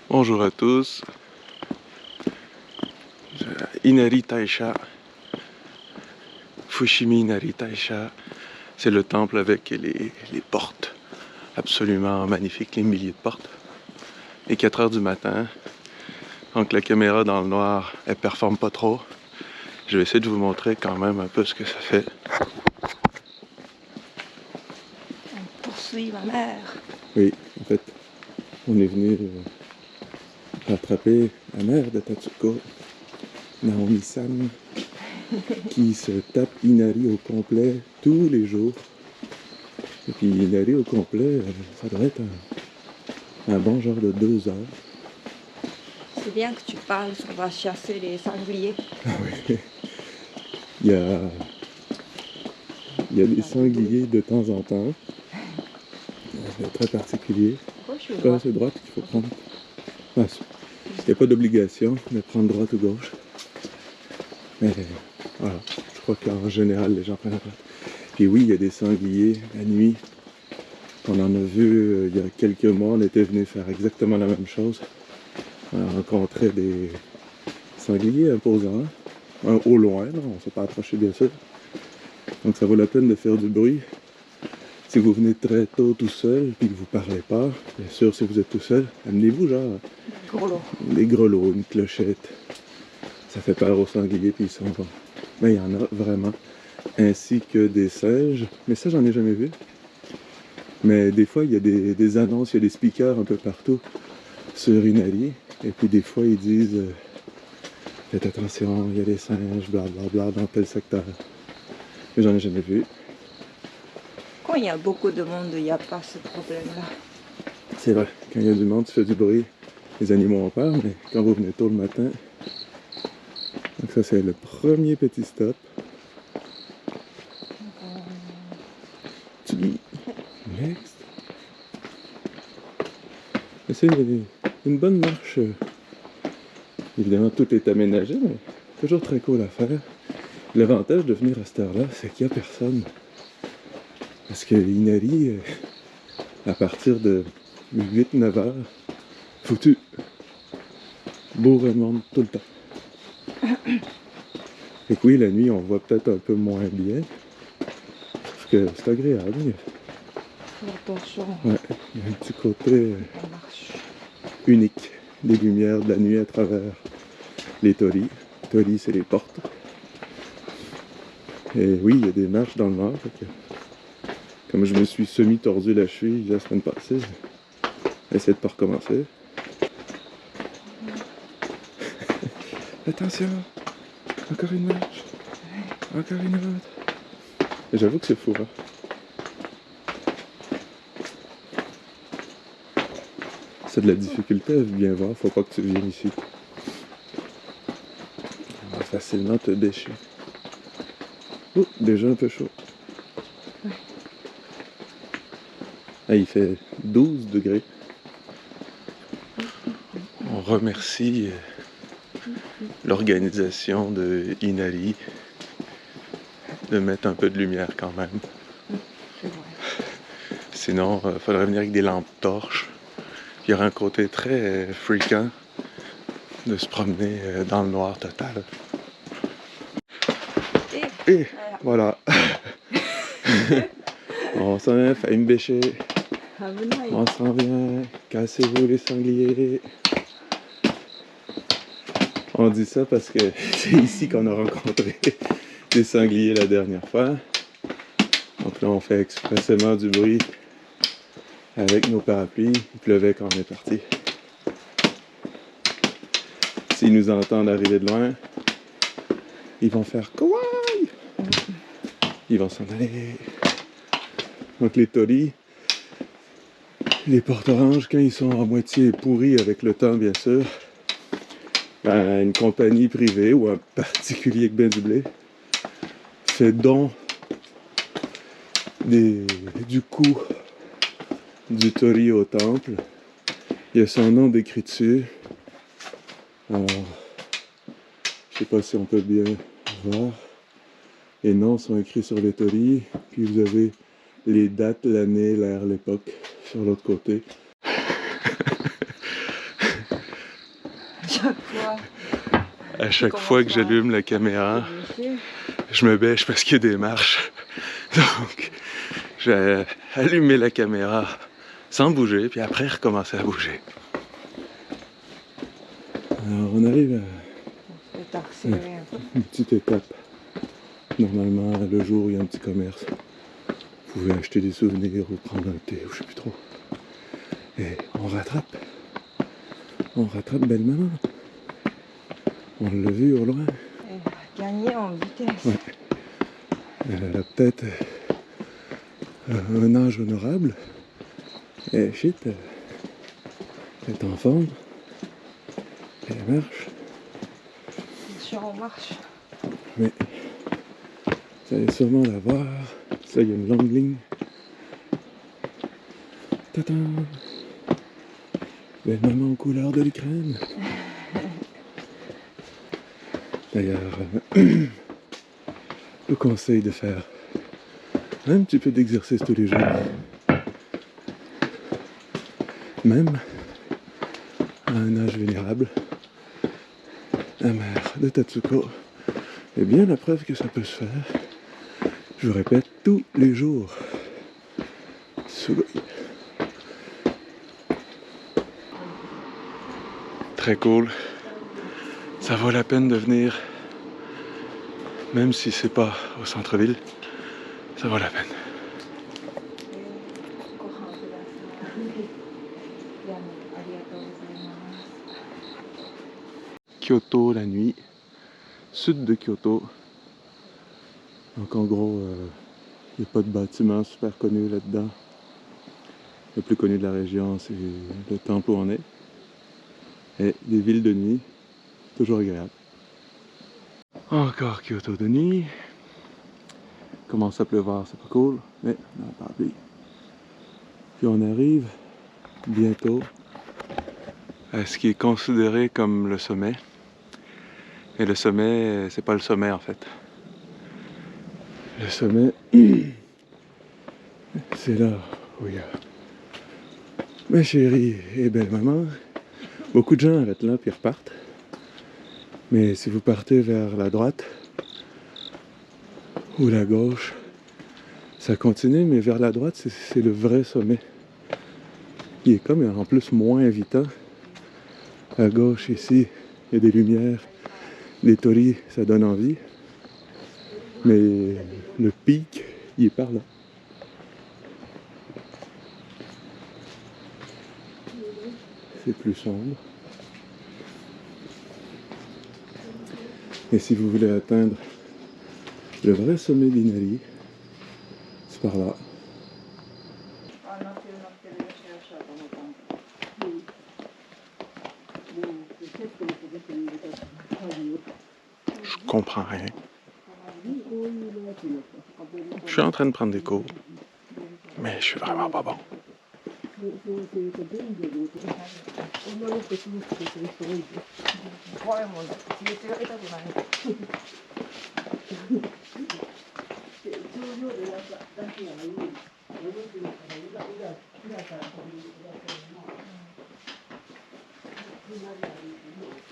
Bonjour à tous. Inari Taisha, Fushimi Inari Taisha, c'est le temple avec les portes absolument magnifiques, les milliers de portes. Et 4 heures du matin, donc la caméra dans le noir, elle performe pas trop. Je vais essayer de vous montrer quand même un peu ce que ça fait. On poursuit ma mère. Oui, en fait, on est venu rattraper la mère de Tatsuko, Naomi-san, qui se tape Inari au complet tous les jours. Et puis Inari au complet, ça doit être un bon genre de 2 heures. C'est bien que tu parles, on va chasser les sangliers. Ah oui. Il y a des sangliers de temps en temps. C'est très particulier. Gauche ou Ah, droite? c'est droite qu'il faut prendre. Ah, il n'y a pas d'obligation de prendre droite ou gauche. Mais voilà, je crois qu'en général, les gens prennent la droite. Puis oui, il y a des sangliers la nuit. On en a vu il y a quelques mois, on était venu faire exactement la même chose. On a rencontré des sangliers imposants, au loin, là, on ne s'est pas approché bien sûr. Donc ça vaut la peine de faire du bruit. Si vous venez très tôt tout seul, puis que vous parlez pas, bien sûr si vous êtes tout seul, amenez-vous genre des grelots, une clochette. Ça fait peur aux sangliers, puis ils sont bons. Mais il y en a vraiment. Ainsi que des singes. Mais ça, j'en ai jamais vu. Mais des fois, il y a des annonces, il y a des speakers un peu partout sur Inari. Et puis des fois, ils disent faites attention, il y a des singes, blablabla, dans tel secteur. Mais j'en ai jamais vu. Quand il y a beaucoup de monde, il n'y a pas ce problème-là. C'est vrai, quand il y a du monde, tu fais du bruit, les animaux ont peur, mais quand vous venez tôt le matin... Donc ça, c'est le premier petit stop. Next. C'est une bonne marche. Évidemment, tout est aménagé, mais toujours très cool à faire. L'avantage de venir à cette heure-là, c'est qu'il n'y a personne. Parce que Inari, à partir de 8-9 heures, foutu. Bourrement tout le temps. Et que oui, la nuit, on voit peut-être un peu moins bien. Parce que c'est agréable. Attention. Ouais, il y a un petit côté unique des lumières de la nuit à travers les torii. Torii, c'est les portes. Et oui, il y a des marches dans le nord. Comme je me suis semi-tordu la cheville la semaine passée, j'essaie de pas recommencer. Attention! Encore une marche! Encore une autre! Et j'avoue que c'est fou, hein? C'est de la difficulté à bien voir, faut pas que tu viennes ici. On va facilement te bêcher. Oh, déjà un peu chaud. Ah, il fait 12 degrés. On remercie l'organisation de Inari de mettre un peu de lumière quand même. Sinon, il faudrait venir avec des lampes torches. Il y aurait un côté très fréquent de se promener dans le noir total. Et voilà. On s'en vient, failli me bêcher. On s'en vient. Cassez-vous les sangliers. On dit ça parce que c'est ici qu'on a rencontré des sangliers la dernière fois. Donc là, on fait expressément du bruit avec nos parapluies. Il pleuvait quand on est parti. S'ils nous entendent arriver de loin, ils vont faire kawaii! Ils vont s'en aller. Donc les torii, les portes oranges, quand ils sont à moitié pourris avec le temps, bien sûr, ben, une compagnie privée ou un particulier avec ben du blé fait don du coût du torii au temple. Il y a son nom décrit dessus. Alors, je sais pas si on peut bien voir. Les noms sont écrits sur les torii. Puis vous avez les dates, l'année, l'ère, l'époque sur l'autre côté. chaque fois. À chaque fois que j'allume la caméra, je me bêche parce qu'il y a des marches. Donc, j'ai allumé la caméra sans bouger, puis après recommencer à bouger. Alors, on arrive à une petite étape. Normalement, le jour où il y a un petit commerce, vous pouvez acheter des souvenirs ou prendre un thé, ou je sais plus trop. Et on rattrape belle maman. On l'a vu au loin. Elle a gagné en vitesse. Ouais. Elle a peut-être un âge honorable. Et shit, elle est en forme. Elle marche. Je suis en marche. Mais vous allez sûrement la voir. Ça, il y a une longue ligne. Tata! Belle maman aux couleurs de l'Ukraine. D'ailleurs, je vous conseille de faire un petit peu d'exercice tous les jours. Même à un âge vénérable. La mère de Tatsuko est bien la preuve que ça peut se faire. Je vous répète tous les jours. Sugoi. Très cool. Ça vaut la peine de venir, même si c'est pas au centre-ville, ça vaut la peine. Kyoto la nuit, sud de Kyoto. Donc en gros, il n'y a pas de bâtiment super connu là-dedans. Le plus connu de la région, c'est le temple où on est. Et des villes de nuit, toujours agréable. Encore Kyoto de nuit. Commence à pleuvoir, c'est pas cool, mais on a pas appelé. Puis on arrive bientôt à ce qui est considéré comme le sommet. Et le sommet, c'est pas le sommet en fait. Le sommet, c'est là où il y a ma chérie et belle maman. Beaucoup de gens arrêtent là puis repartent. Mais si vous partez vers la droite ou la gauche, ça continue, mais vers la droite, c'est le vrai sommet. Il est comme en plus moins invitant. À gauche, ici, il y a des lumières, des torii, ça donne envie. Mais le pic, il est par là. C'est plus sombre. Et si vous voulez atteindre le vrai sommet d'Inari, c'est par là. Je comprends rien. Je suis en train de prendre des cours, mais je suis vraiment pas bon.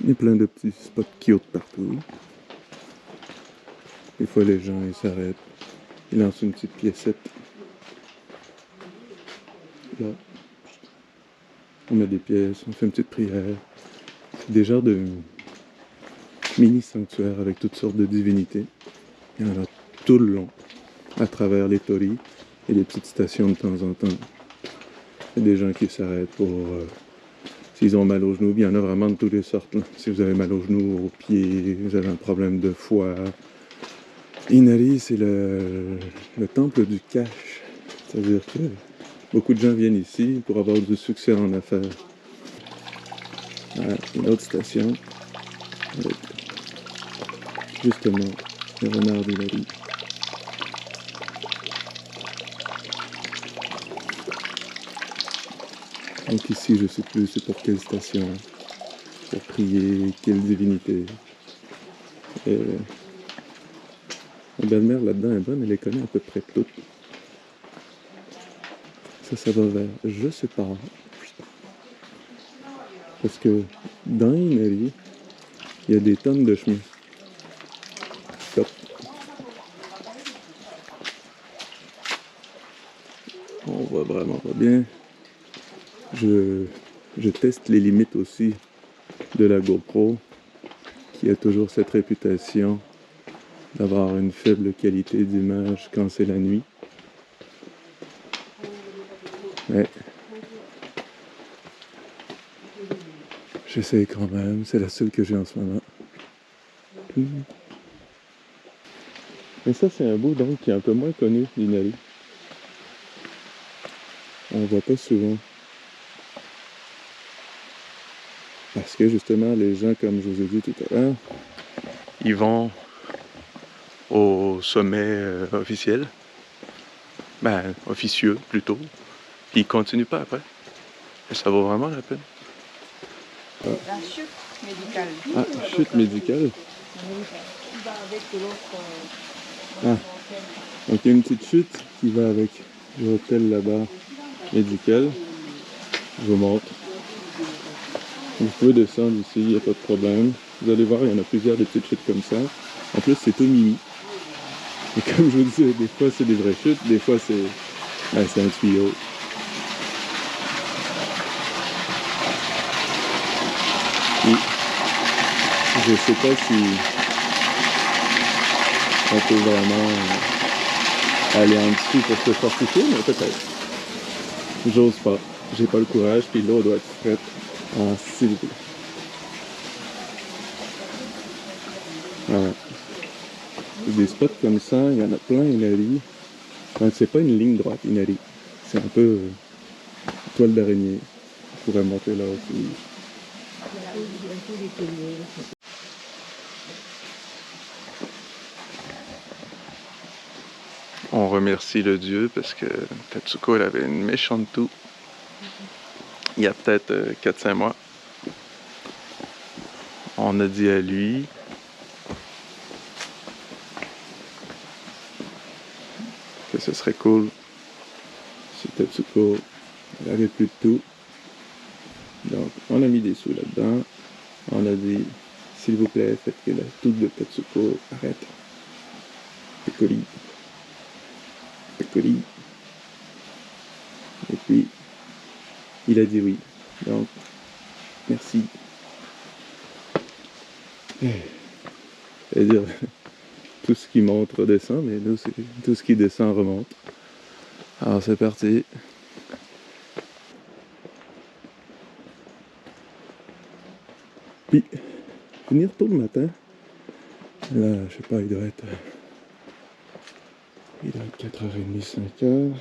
Il y a plein de petits spots cute partout. Des fois les gens ils s'arrêtent, ils lancent une petite piécette. Là, on met des pièces, on fait une petite prière. C'est des genres de mini sanctuaires avec toutes sortes de divinités. Il y en a tout le long, à travers les torii et les petites stations de temps en temps. Il y a des gens qui s'arrêtent pour s'ils ont mal aux genoux. Il y en a vraiment de toutes les sortes. Là. Si vous avez mal aux genoux, aux pieds, vous avez un problème de foie. Inari, c'est le temple du cash. C'est-à-dire que beaucoup de gens viennent ici pour avoir du succès en affaires. Voilà, une autre station avec justement le renard d'Inari. Donc ici, je sais plus c'est pour quelle station, pour prier, quelle divinité. Et ma belle-mère là-dedans est bonne, elle les connaît à peu près toutes. Ça va vers je sais pas. Parce que dans Inari, il y a des tonnes de chemins. Top. On voit vraiment pas bien. Je teste les limites aussi de la GoPro, qui a toujours cette réputation d'avoir une faible qualité d'image quand c'est la nuit. Mais j'essaye quand même, c'est la seule que j'ai en ce moment. Mais ça, c'est un bout donc qui est un peu moins connu d'Inari. On ne voit pas souvent. Parce que justement, les gens, comme je vous ai dit tout à l'heure, ils vont au sommet officiel. Ben, officieux plutôt. Puis ils continuent pas après. Et ça vaut vraiment la peine. La chute médicale. Ah, chute médicale. Qui va avec l'autre. Ah. Donc il y a une petite chute qui va avec l'hôtel là-bas médical. Je vous montre. Vous pouvez descendre ici, il n'y a pas de problème. Vous allez voir, il y en a plusieurs des petites chutes comme ça. En plus, c'est tout mini. Et comme je vous disais, des fois c'est des vraies chutes, des fois c'est un tuyau. Et je sais pas si on peut vraiment aller en dessous pour se fortifier, mais peut-être. J'ose pas. J'ai pas le courage, puis l'eau doit être prête. Ah, s'il vous plaît. Voilà. Des spots comme ça, il y en a plein Inari. Donc c'est pas une ligne droite Inari. C'est un peu toile d'araignée. Je pourrais monter là aussi. On remercie le dieu parce que Tetsuko elle avait une méchante toux. Il y a peut-être 4-5 mois. On a dit à lui que ce serait cool si Tetsuko n'avait plus de tout. Donc on a mis des sous là-dedans. On a dit s'il vous plaît, faites que la toux de Tetsuko arrête. Pécoli. Pécoli. Et puis il a dit oui. Donc merci. C'est-à-dire, tout ce qui monte redescend, mais nous, c'est tout ce qui descend remonte. Alors, c'est parti. Puis, venir tôt le matin, là, je sais pas, il doit être 4h30, 5h,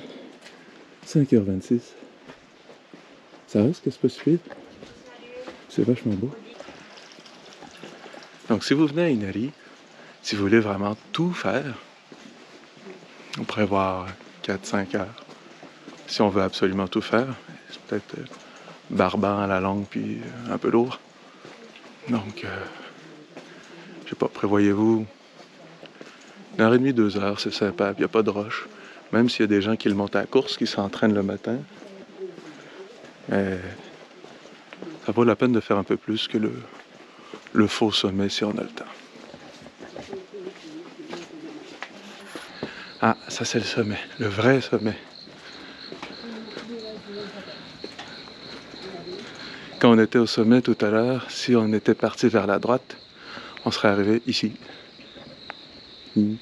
5h26. Ça risque que c'est pas suffisant. C'est vachement beau. Donc, si vous venez à Inari, si vous voulez vraiment tout faire, on pourrait voir 4-5 heures. Si on veut absolument tout faire, c'est peut-être barbant à la langue puis un peu lourd. Donc, je sais pas, prévoyez-vous 1h30, 2 heures, c'est sympa, il n'y a pas de rush. Même s'il y a des gens qui le montent à la course, qui s'entraînent le matin, ça vaut la peine de faire un peu plus que le faux sommet si on a le temps. Ah, ça c'est le sommet, le vrai sommet. Quand on était au sommet tout à l'heure, si on était parti vers la droite, on serait arrivé ici. Donc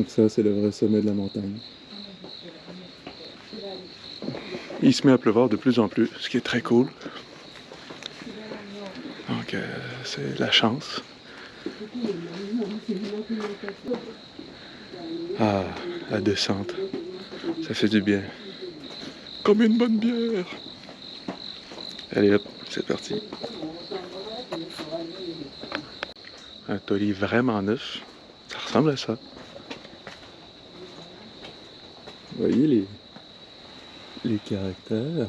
ça, c'est le vrai sommet de la montagne. Il se met à pleuvoir de plus en plus, ce qui est très cool. Donc, c'est la chance. Ah, la descente. Ça fait du bien. Comme une bonne bière. Allez hop, c'est parti. Un toli vraiment neuf. Ça ressemble à ça. Vous voyez les caractères.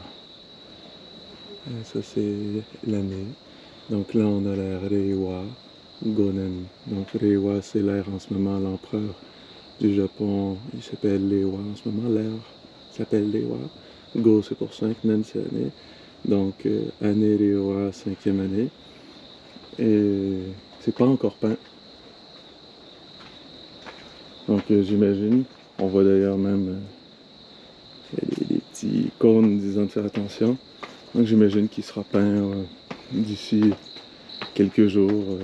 Ça c'est l'année. Donc là on a l'ère Reiwa Gonen. Donc Reiwa c'est l'ère en ce moment, l'empereur du Japon. Il s'appelle Reiwa en ce moment, l'ère s'appelle Reiwa. Go c'est pour 5, Nen c'est l'année. Donc, année Réoa, 5e année. Et c'est pas encore peint. Donc, j'imagine. On voit d'ailleurs même des petits cônes disant de faire attention. Donc, j'imagine qu'il sera peint d'ici quelques jours.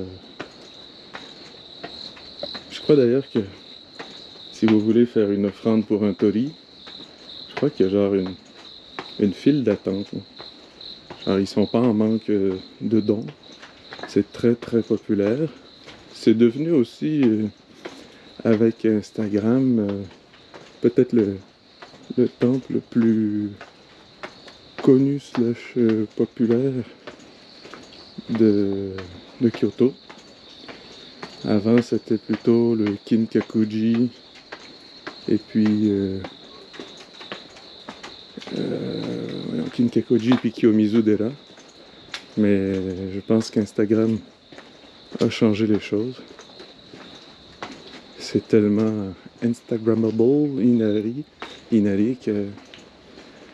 Je crois d'ailleurs que si vous voulez faire une offrande pour un tori, je crois qu'il y a genre une file d'attente. Alors, ils sont pas en manque de dons. C'est très très populaire. C'est devenu aussi, avec Instagram, peut-être le temple le plus connu slash populaire de Kyoto. Avant, c'était plutôt le Kinkakuji et puis Kinkakuji et puis Kiyomizu-dera. Mais je pense qu'Instagram a changé les choses. C'est tellement Instagrammable, Inari, que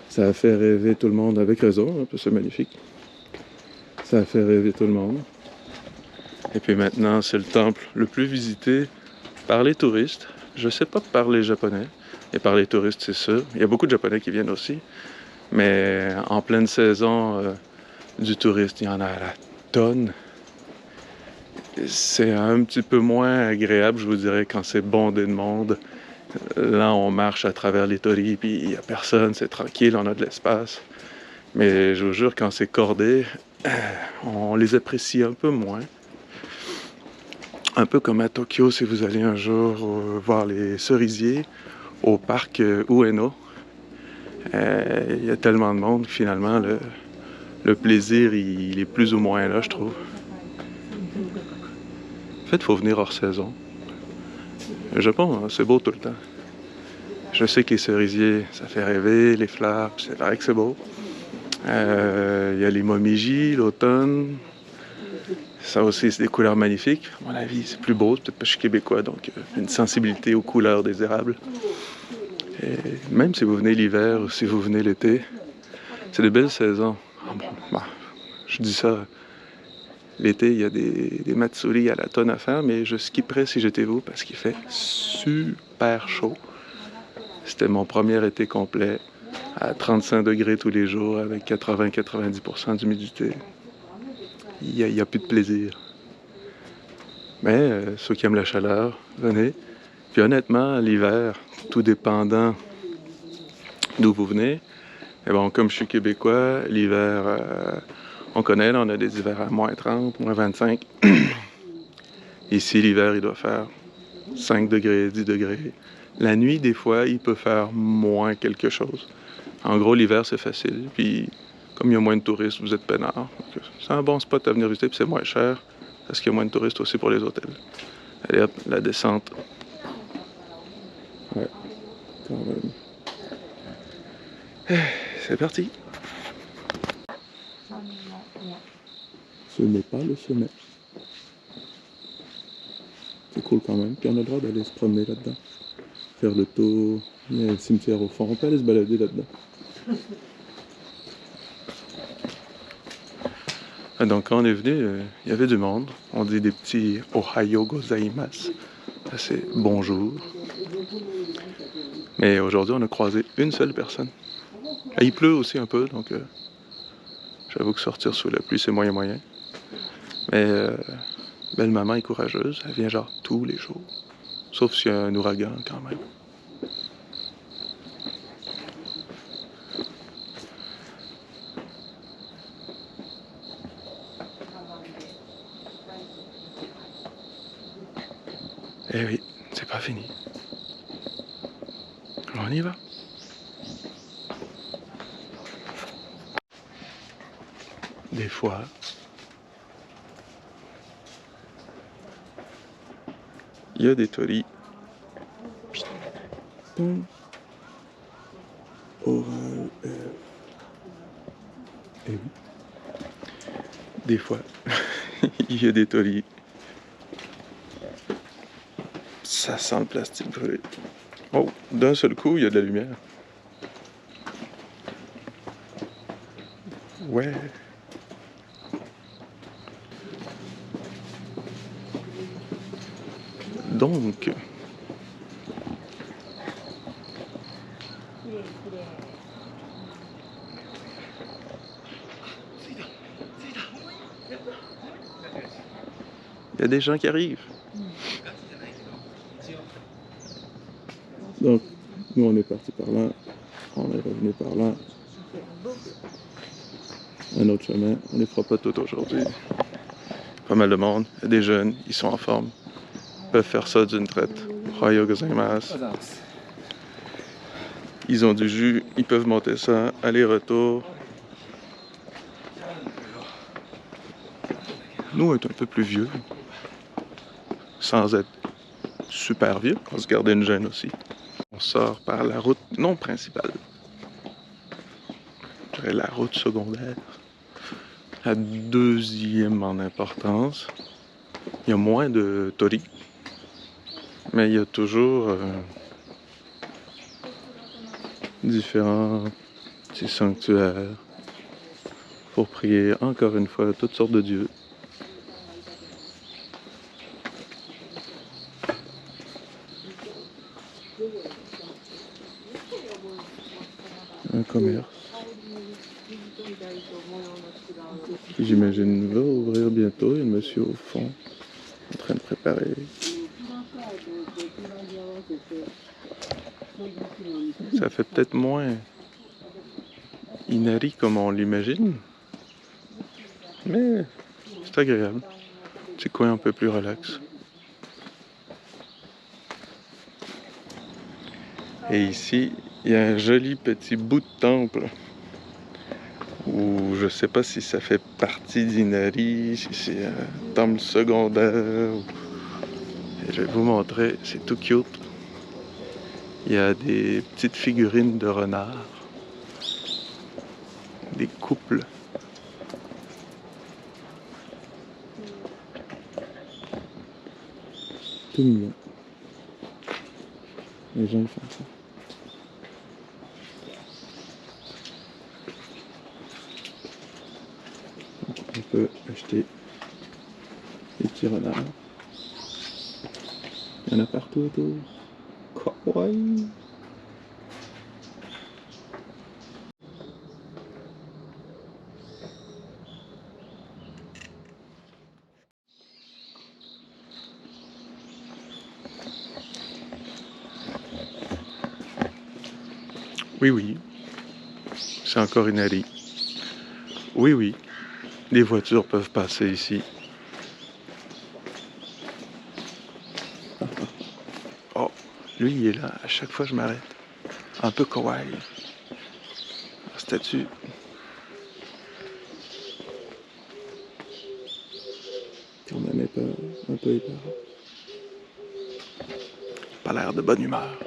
ça a fait rêver tout le monde, avec raison, hein, parce que c'est magnifique. Ça a fait rêver tout le monde. Et puis maintenant, c'est le temple le plus visité par les touristes. Je sais pas par les Japonais, et par les touristes, c'est sûr. Il y a beaucoup de Japonais qui viennent aussi. Mais en pleine saison du touriste, il y en a à la tonne. C'est un petit peu moins agréable, je vous dirais, quand c'est bondé de monde. Là, on marche à travers les torii, puis il n'y a personne, c'est tranquille, on a de l'espace. Mais je vous jure, quand c'est cordé, on les apprécie un peu moins. Un peu comme à Tokyo, si vous allez un jour voir les cerisiers au parc Ueno. Il y a tellement de monde, finalement, le plaisir, il est plus ou moins là, je trouve. En fait, il faut venir hors saison. Le Japon, hein, c'est beau tout le temps. Je sais que les cerisiers, ça fait rêver, les fleurs, c'est vrai que c'est beau. Il y a les momiji, l'automne. Ça aussi, c'est des couleurs magnifiques. À mon avis, c'est plus beau. Peut-être parce que je suis québécois, donc une sensibilité aux couleurs des érables. Et même si vous venez l'hiver ou si vous venez l'été, c'est de belles saisons. Bon, je dis ça, l'été, il y a des matsuri à la tonne à faire, mais je skipperais si j'étais vous parce qu'il fait super chaud. C'était mon premier été complet à 35 degrés tous les jours avec 80-90% d'humidité. Il n'y a plus de plaisir. Mais ceux qui aiment la chaleur, venez. Puis honnêtement, l'hiver, tout dépendant d'où vous venez, et bon, comme je suis québécois, l'hiver, on connaît, là, on a des hivers à moins 30, moins 25. Ici, l'hiver, il doit faire 5 degrés, 10 degrés. La nuit, des fois, il peut faire moins quelque chose. En gros, l'hiver, c'est facile. Puis, comme il y a moins de touristes, vous êtes peinard. C'est un bon spot à venir visiter, puis c'est moins cher, parce qu'il y a moins de touristes aussi pour les hôtels. Allez hop, la descente. Ouais, quand même. C'est parti. Ce n'est pas le sommet. C'est cool quand même. Puis on a le droit d'aller se promener là-dedans. Faire le tour. Il y a un cimetière au fond. On peut aller se balader là-dedans. Donc quand on est venu, il y avait du monde. On dit des petits Ohayo gozaimasu. Ça c'est bonjour. Mais aujourd'hui, on a croisé une seule personne. Et il pleut aussi un peu, donc j'avoue que sortir sous la pluie, c'est moyen. Mais belle maman est courageuse. Elle vient genre tous les jours. Sauf s'il y a un ouragan quand même. Eh oui, c'est pas fini. On y va. Des fois, il y a des torii. Putain. Oral. Eh oui. Des fois, il y a des torii. Ça sent le plastique brûlé. Oh, d'un seul coup, il y a de la lumière. Ouais. Donc, il y a des gens qui arrivent. Donc, nous on est parti par là, on est revenu par là. Un autre chemin, on les fera pas tout aujourd'hui. Pas mal de monde, il y a des jeunes, ils sont en forme. Ils peuvent faire ça d'une traite. Ohayou gozaimasu. Ils ont du jus, ils peuvent monter ça, aller-retour. Nous, on est un peu plus vieux, sans être super vieux, on se garder une gêne aussi. On sort par la route non principale. Je dirais la route secondaire. La deuxième en importance. Il y a moins de torii, mais il y a toujours différents petits sanctuaires pour prier encore une fois toutes sortes de dieux. Un commerce qui, j'imagine, va ouvrir bientôt. Il y a un monsieur au fond en train de préparer. Ça fait peut-être moins inari comme on l'imagine, mais c'est agréable. Petit coin un peu plus relax. Et ici, il y a un joli petit bout de temple où je sais pas si ça fait partie d'Inari, si c'est un temple secondaire. Et je vais vous montrer, c'est tout cute. Il y a des petites figurines de renards, des couples. Tout mignon. Les gens ils font ça. On peut acheter des petits renards. Il y en a partout autour. Kawaii. Oui, oui. C'est encore Inari. Oui, oui. Les voitures peuvent passer ici. Oh, lui, il est là. À chaque fois, je m'arrête. Un peu kawaii. La statue. Quand même un peu épais. Pas l'air de bonne humeur.